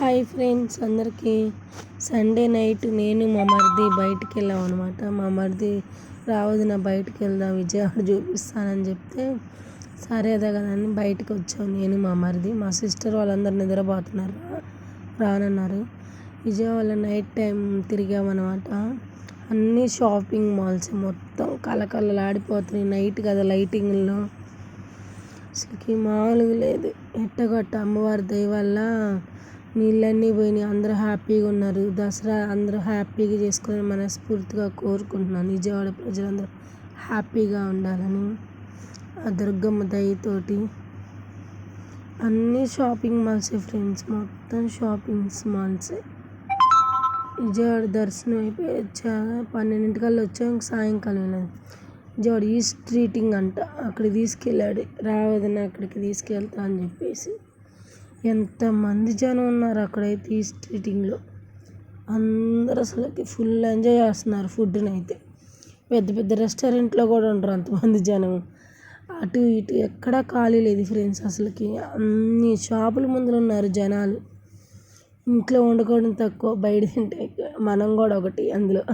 Hi friends అందరికీ. Sunday night నేను మా మరిది బయటికి వెళ్ళాం అనమాట. మా మరిది రావద్దున బయటికి వెళ్దాం విజయవాడ చూపిస్తానని చెప్తే సరే అదే కదని బయటకు వచ్చాం నేను మా మరిది. మా సిస్టర్ వాళ్ళందరూ నిద్రపోతున్నారు, రానన్నారు. విజయవాడలో నైట్ టైం తిరిగామన్నమాట. అన్నీ షాపింగ్ మాల్స్ మొత్తం కళకళలాడిపోతున్నాయి. నైట్ కదా లైటింగ్లో అసలుకి మామూలుగా లేదు. ఎట్టగొట్ట అమ్మవారి దయ వల్ల నీళ్ళన్నీ పోయినాయి. అందరూ హ్యాపీగా ఉన్నారు. దసరా అందరూ హ్యాపీగా చేసుకొని మనస్ఫూర్తిగా కోరుకుంటున్నాను. విజయవాడ ప్రజలందరూ హ్యాపీగా ఉండాలని ఆ దుర్గమ్మ దయతోటి. అన్నీ షాపింగ్ మాల్సే ఫ్రెండ్స్, మొత్తం షాపింగ్స్ మాల్సే. విజయవాడ దర్శనం అయిపోయి వచ్చాక 12 వచ్చాం. సాయంకాలం వెళ్ళాను. విజయవాడ ఈస్ట్ స్ట్రీటింగ్ అంట, అక్కడికి తీసుకెళ్ళాడు. రావద్దని అక్కడికి తీసుకెళ్తా అని చెప్పేసి. ఎంతమంది జనం ఉన్నారు అక్కడైతే ఈ స్ట్రీటింగ్లో. అందరూ అసలుకి ఫుల్ ఎంజాయ్ చేస్తున్నారు ఫుడ్ని అయితే. పెద్ద పెద్ద రెస్టారెంట్లో కూడా ఉండరు అంతమంది జనం. అటు ఇటు ఎక్కడా ఖాళీ లేదు ఫ్రెండ్స్. అసలుకి అన్ని షాపుల ముందర ఉన్నారు జనాలు. ఇంట్లో వండుకోవడం తక్కువ, బయట తింటే ఎక్కువ. మనం కూడా ఒకటి అందులో.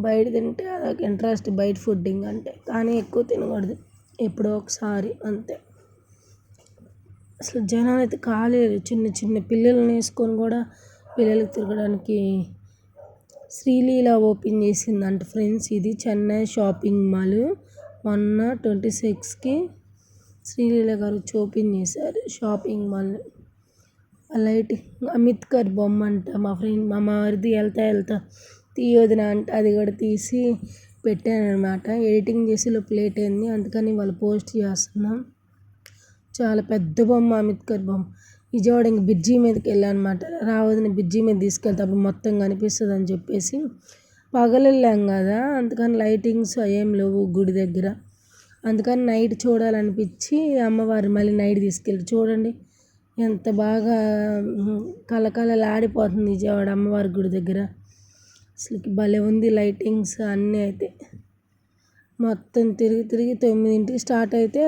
బయట తింటే అదొక ఇంట్రెస్ట్, బయట ఫుడ్డింగ్ అంటే. కానీ ఎక్కువ తినకూడదు, ఎప్పుడో ఒకసారి అంతే. అసలు జనాలు అయితే ఖాళీ లేదు. చిన్న చిన్న పిల్లల్ని వేసుకొని కూడా పిల్లలకి తిరగడానికి శ్రీలీల ఓపెన్ చేసిందంట ఫ్రెండ్స్. ఇది చెన్నై షాపింగ్ మాల్. మొన్న 26కి శ్రీలీల గారు వచ్చి ఓపెన్ చేశారు షాపింగ్ మాల్. లైటింగ్ అంబేద్కర్ బొమ్మ అంట. మా వారిది వెళ్తా తీయొదిన అంటే అది కూడా తీసి పెట్టాను అనమాట. ఎడిటింగ్ చేసి లేట్ అయింది, అందుకని వాళ్ళు పోస్ట్ చేస్తున్నాం. చాలా పెద్ద బొమ్మ, అంబేద్కర్ బొమ్మ. విజయవాడ ఇంక బ్రిడ్జి మీదకి వెళ్ళాను అనమాట. రావద్దని బ్రిడ్జి మీద తీసుకెళ్తే అప్పుడు మొత్తం కనిపిస్తుంది అని చెప్పేసి. పగలు వెళ్ళాం కదా, అందుకని లైటింగ్స్ ఏం లేవు గుడి దగ్గర. అందుకని నైట్ చూడాలనిపించి అమ్మవారు మళ్ళీ నైట్ తీసుకెళ్ళి చూడండి ఎంత బాగా కళకళలాడిపోతుంది విజయవాడ అమ్మవారి గుడి దగ్గర. అసలుకి భలే ఉంది లైటింగ్స్ అన్నీ అయితే. మొత్తం తిరిగి 9ంటికి స్టార్ట్ అయితే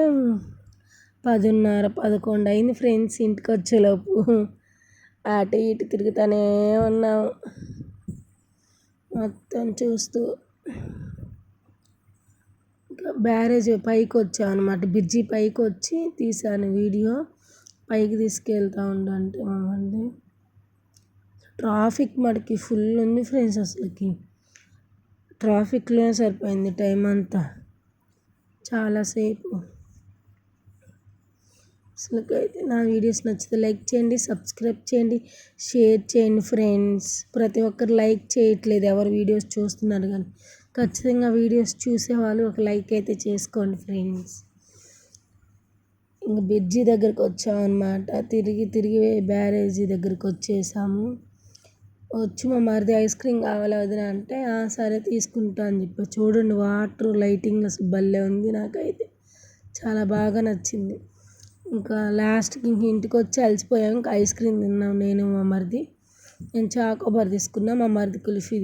10:30, 11 అయింది ఫ్రెండ్స్ ఇంటికి వచ్చేలోపు. అటు ఇటు తిరుగుతూనే ఉన్నాము మొత్తం చూస్తూ. బ్యారేజ్ పైకి వచ్చాం అనమాట. బ్రిడ్జి పైకి వచ్చి తీసాను వీడియో. పైకి తీసుకెళ్తా ఉండంటే మమ్మల్ని. ట్రాఫిక్ మటుకి ఫుల్ ఉంది ఫ్రెండ్స్. అసలుకి ట్రాఫిక్లోనే సరిపోయింది టైం అంతా, చాలాసేపు. అసలుకైతే నా వీడియోస్ నచ్చితే లైక్ చేయండి, సబ్స్క్రైబ్ చేయండి, షేర్ చేయండి ఫ్రెండ్స్. ప్రతి ఒక్కరు లైక్ చేయట్లేదు, ఎవరు వీడియోస్ చూస్తున్నారు కానీ. ఖచ్చితంగా వీడియోస్ చూసేవాళ్ళు ఒక లైక్ అయితే చేసుకోండి ఫ్రెండ్స్. ఇంక బ్రిడ్జి దగ్గరకు వచ్చాము అనమాట. తిరిగి బ్యారేజీ దగ్గరకు వచ్చేసాము. వచ్చి మా మరిది ఐస్ క్రీమ్ కావాలా వదిన అంటే సరే తీసుకుంటా అని చెప్పి. చూడండి వాటర్ లైటింగ్ అసలు భలే ఉంది. నాకైతే చాలా బాగా నచ్చింది. ఇంకా లాస్ట్కి ఇంటికి వచ్చి అలసిపోయాం. ఇంకా ఐస్ క్రీమ్ తిన్నాం నేను మా మరిది. నేను చాకోబార్ తీసుకున్నా, మా మరిది కుల్ఫీ